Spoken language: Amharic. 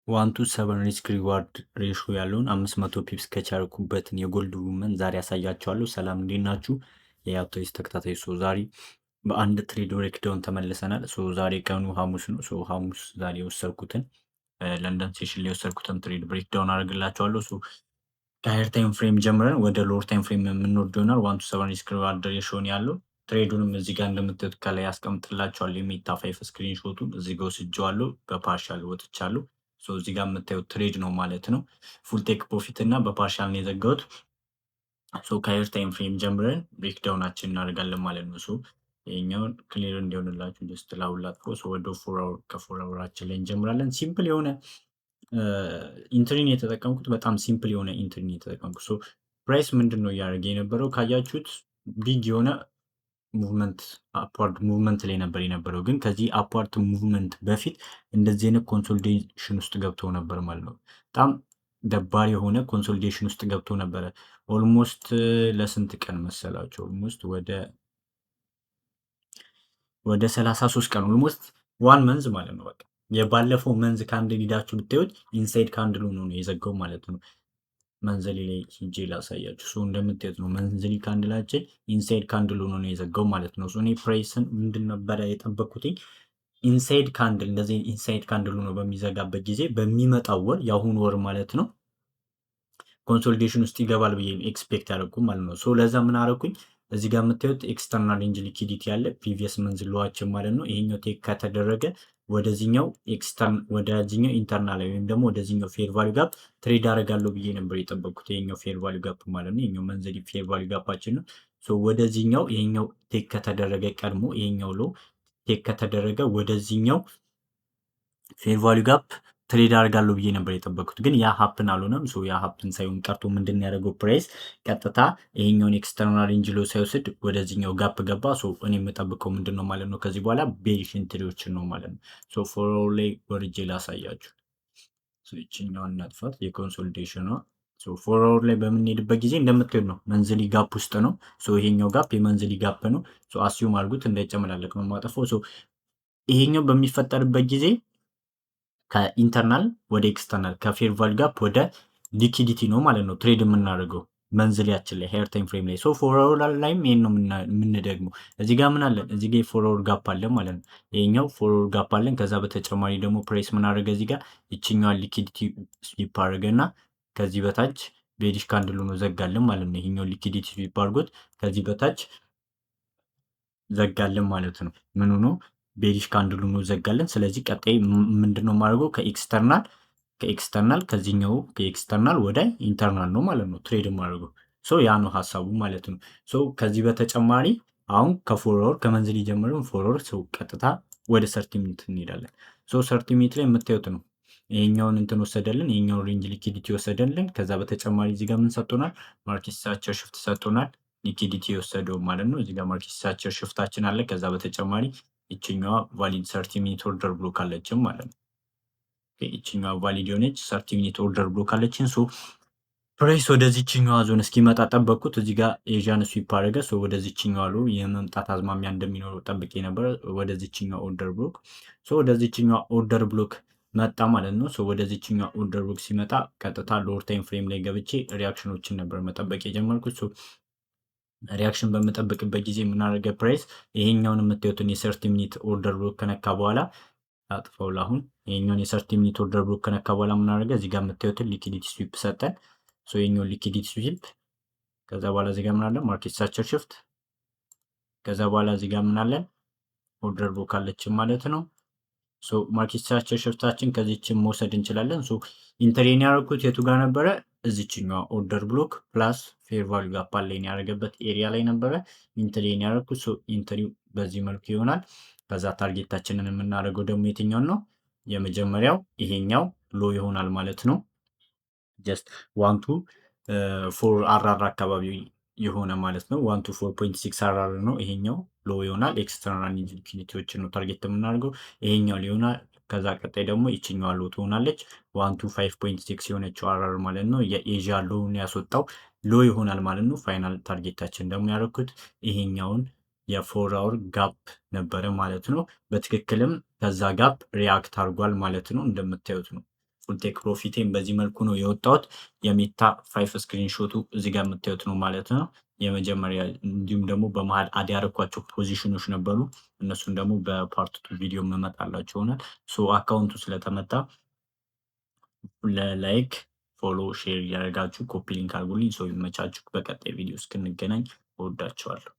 1 to 7 ሪስክ ሪዋርድ ሬሾ ያለውን 500 ፒፕስ ከቻልኩበትን የጎልድ ውመን ዛሬ ያሳያችኋለሁ። ሰላም እንዴት ናችሁ? የአውቶሪስ ተከታታይ ዛሬ በአንድ ትሬድ ብሬክዳውን ተመልሰናል። ዛሬ ቀኑ ሐሙስ ነው። ሐሙስ ዛሬ የወሰድኩትን ለንደን ሴሽን ላይ የወሰድኩትን ትሬድ ብሬክዳውን አደርግላችኋለሁ። ከሃየር ታይም ፍሬም ጀምረን ወደ ሎወር ታይም ፍሬም የምንወርድ ይሆናል። 1 to 7 ሪስክ ሪዋርድ ሬሾ ያለው ትሬዱንም እዚህ ጋር እንደምታዩት ከላይ ያስቀምጥላችኋለሁ። የሚታ ፋይፍ ስክሪንሾቱን እዚህ ጋር ወስጄዋለሁ። በፓርሻል ወጥቻለሁ። እዚህ ጋር የምታዩት ትሬድ ነው ማለት ነው። ፉል ቴክ ፕሮፊት እና በፓርሻል ነው የዘጋሁት። ከሃየር ታይም ፍሬም ጀምረን ብሬክዳውናችን እናደርጋለን ማለት ነው። ይሄኛውን ክሊር እንዲሆንላችሁ ጀስት ላውላጥፎ ወደ ከፎር አወራችን ላይ እንጀምራለን። ሲምፕል የሆነ ኢንትሪን የተጠቀምኩት በጣም ሲምፕል የሆነ ኢንትሪን የተጠቀምኩት። ፕራይስ ምንድን ነው እያደረገ የነበረው ካያችሁት ቢግ የሆነ ሙቭመንት አፕዋርድ ሙቭመንት ላይ ነበር የነበረው። ግን ከዚህ አፕዋርድ ሙቭመንት በፊት እንደዚህ አይነት ኮንሶሊዴሽን ውስጥ ገብተው ነበር ማለት ነው። በጣም ደባሪ የሆነ ኮንሶሊዴሽን ውስጥ ገብቶ ነበረ። ኦልሞስት ለስንት ቀን መሰላቸው? ኦልሞስት ወደ 33 ቀን ኦልሞስት ዋን መንዝ ማለት ነው። በቃ የባለፈው መንዝ ካንድል ሂዳችሁ ብታዩት ኢንሳይድ ካንድል ሆኖ ነው የዘጋው ማለት ነው። መንዘሊ ላይ ሂጄ ላሳያችሁ። እንደምታዩት ነው መንዘሊ ካንድላችን ኢንሳይድ ካንድል ሆኖ ነው የዘጋው ማለት ነው። እኔ ፕራይስን ምንድን ነበረ የጠበኩትኝ ኢንሳይድ ካንድል እንደዚህ ኢንሳይድ ካንድል ሆኖ በሚዘጋበት ጊዜ በሚመጣው ወር የአሁኑ ወር ማለት ነው ኮንሶሊዴሽን ውስጥ ይገባል ብዬ ኤክስፔክት ያደረጉ ማለት ነው። ለዛ ምን አደረኩኝ? እዚህ ጋር የምታዩት ኤክስተርናል ሬንጅ ሊኪዲቲ ያለ ፕሪቪየስ መንዝ ሎዋችን ማለት ነው። ይሄኛው ቴክ ከተደረገ ወደዚህኛው ኢንተርናል ወይም ደግሞ ወደዚህኛው ፌር ቫሊዩ ጋፕ ትሬድ አደርጋለሁ ብዬ ነበር የጠበቅኩት። ይሄኛው ፌር ቫሊዩ ጋፕ ማለት ነው። ይሄኛው መንዝሊ ፌር ቫሊዩ ጋፓችን ነው። ወደዚህኛው ይሄኛው ቴክ ከተደረገ ቀድሞ ይሄኛው ሎ ቴክ ከተደረገ ወደዚህኛው ፌር ቫሊዩ ጋፕ ትሬድ አደርጋለሁ ብዬ ነበር የጠበቅኩት። ግን ያ ሀፕን አልሆነም። ያ ሀፕን ሳይሆን ቀርቶ ምንድን ያደረገው ፕራይስ ቀጥታ ይሄኛውን ኤክስተርናል ሬንጅ ሎ ሳይወስድ ወደዚህኛው ጋፕ ገባ። እኔ የምጠብቀው ምንድን ነው ማለት ነው ከዚህ በኋላ ቤሪሽ ኢንትሪዎችን ነው ማለት ነው። ፎር ላይ ወርጄ ላሳያችሁ። ይችኛዋን እናጥፋት፣ የኮንሶሊዴሽኗ ፎር አወር ላይ በምንሄድበት ጊዜ እንደምትሄድ ነው መንዝሊ ጋፕ ውስጥ ነው። ይሄኛው ጋፕ የመንዝሊ ጋፕ ነው። አስዩም አድርጉት እንዳይጨመላለቅ ነው የማጠፋው። ይሄኛው በሚፈጠርበት ጊዜ ከኢንተርናል ወደ ኤክስተርናል ከፌር ቫልዩ ጋፕ ወደ ሊኪዲቲ ነው ማለት ነው ትሬድ የምናደርገው መንዝሊያችን ላይ ሃየር ታይም ፍሬም ላይ። ፎር አወር ላይም ይሄን ነው የምንደግመው። እዚህ ጋር ምን አለን? እዚህ ጋር ፎር አወር ጋፕ አለን ማለት ነው። ይሄኛው ፎር አወር ጋፕ አለን። ከዛ በተጨማሪ ደግሞ ፕራይስ ምን አደረገ? እዚህ ጋር ይችኛዋን ሊኪዲቲ ስዊፕ አድርገና ከዚህ በታች ቤሪሽ ካንድል ሆኖ ዘጋልን ማለት ነው። ይሄኛው ሊኪዲቲ ስዊፕ አድርጎት ከዚህ በታች ዘጋልን ማለት ነው። ምን ሆኖ ቤሪሽ ካንድል ሆኖ ዘጋልን። ስለዚህ ቀጣይ ምንድነው ማድረገው? ከኤክስተርናል ከዚህኛው ከኤክስተርናል ወደ ኢንተርናል ነው ማለት ነው ትሬድ ማድረገው። ያ ነው ሀሳቡ ማለት ነው። ከዚህ በተጨማሪ አሁን ከፎር አወር ከመንዝሊ ጀምረን ፎር አወር ቀጥታ ወደ 30 ሚኒት እንሄዳለን። 30 ሚኒት ላይ የምታዩት ነው ይሄኛውን እንትን ወሰደልን፣ ይሄኛውን ሬንጅ ሊኪዲቲ ወሰደልን። ከዛ በተጨማሪ እዚህ ጋር ምን ሰጥቶናል? ማርኬት ስትራክቸር ሽፍት ሰጥቶናል። ሊኪዲቲ የወሰደው ማለት ነው። እዚህ ጋር ማርኬት ስትራክቸር ሽፍታችን አለ። ከዛ በተጨማሪ ይችኛዋ ቫሊድ 30 ሚኒት ኦርደር ብሎክ አለችን ማለት ነው። ይችኛዋ ቫሊድ የሆነች 30 ሚኒት ኦርደር ብሎክ አለችን። ፕራይስ ወደዚህኛዋ ዞን እስኪመጣ ጠበቅኩት። እዚህ ጋር ኤዥያን ስዊፕ አደረገ። ወደዚህኛዋ ሎ የመምጣት አዝማሚያ እንደሚኖረው ጠብቄ ነበረ። ወደዚህኛዋ ኦርደር ብሎክ ወደዚህኛዋ ኦርደር ብሎክ መጣ ማለት ነው። ወደዚህኛዋ ኦርደር ብሎክ ሲመጣ ቀጥታ ሎወር ታይም ፍሬም ላይ ገብቼ ሪያክሽኖችን ነበር መጠበቅ የጀመርኩት። ሪያክሽን በምጠብቅበት ጊዜ የምናደርገ ፕራይስ ይሄኛውን የምታዩትን የ30 ሚኒት ኦርደር ብሎክ ከነካ በኋላ አጥፈው ላሁን ይሄኛውን የ30 ሚኒት ኦርደር ብሎክ ከነካ በኋላ የምናደርገ እዚህ ጋር የምታዩትን ሊኪዲቲ ስዊፕ ሰጠን። ይሄኛውን ሊኪዲቲ ስዊፕ ከዛ በኋላ እዚህ ጋር ምን አለ? ማርኬት ስትራክቸር ሽፍት። ከዛ በኋላ እዚህ ጋር ምን አለን? ኦርደር ብሎክ አለችን ማለት ነው። ማርኬት ስትራክቸር ሽፍታችን ከዚህችን መውሰድ እንችላለን። ኢንተሪን ያደረኩት የቱ ጋር ነበረ? እዚችኛዋ ኦርደር ብሎክ ፕላስ ፌር ቫልዩ ጋፕ አለኝ ያደረገበት ኤሪያ ላይ ነበረ ኢንተሪን ያደረኩት። ኢንተሪው በዚህ መልኩ ይሆናል። ከዛ ታርጌታችንን የምናደርገው ደግሞ የትኛውን ነው? የመጀመሪያው ይሄኛው ሎ ይሆናል ማለት ነው። ጀስት 1 to 4 አራር አካባቢ የሆነ ማለት ነው። 1 to 4.6 አራር ነው። ይሄኛው ሎ ይሆናል። ኤክስተርናል ሊኪዲቲዎችን ነው ታርጌት የምናደርገው። ይሄኛው ሊሆናል። ከዛ ቀጣይ ደግሞ ይችኛዋ ሎ ትሆናለች። 1 to 5.6 የሆነችው አራር ማለት ነው። የኤዥያ ሎውን ያስወጣው ሎ ይሆናል ማለት ነው። ፋይናል ታርጌታችን ደግሞ ያደረኩት ይሄኛውን የፎር አወር ጋፕ ነበረ ማለት ነው። በትክክልም ከዛ ጋፕ ሪያክት አድርጓል ማለት ነው። እንደምታዩት ነው ፉል ቴክ ፕሮፊቴን በዚህ መልኩ ነው የወጣሁት። የሜታ 5 ስክሪንሾቱ እዚህ ጋር የምታዩት ነው ማለት ነው። የመጀመሪያ እንዲሁም ደግሞ በመሃል አድ ያደረኳቸው ፖዚሽኖች ነበሩ። እነሱን ደግሞ በፓርት ቱ ቪዲዮ የምመጣላቸው ይሆናል። አካውንቱ ስለተመታ ለላይክ ፎሎ ሼር እያደረጋችሁ ኮፒ ሊንክ አድርጉልኝ። ይመቻችሁ። በቀጣይ ቪዲዮ እስክንገናኝ እወዳችኋለሁ።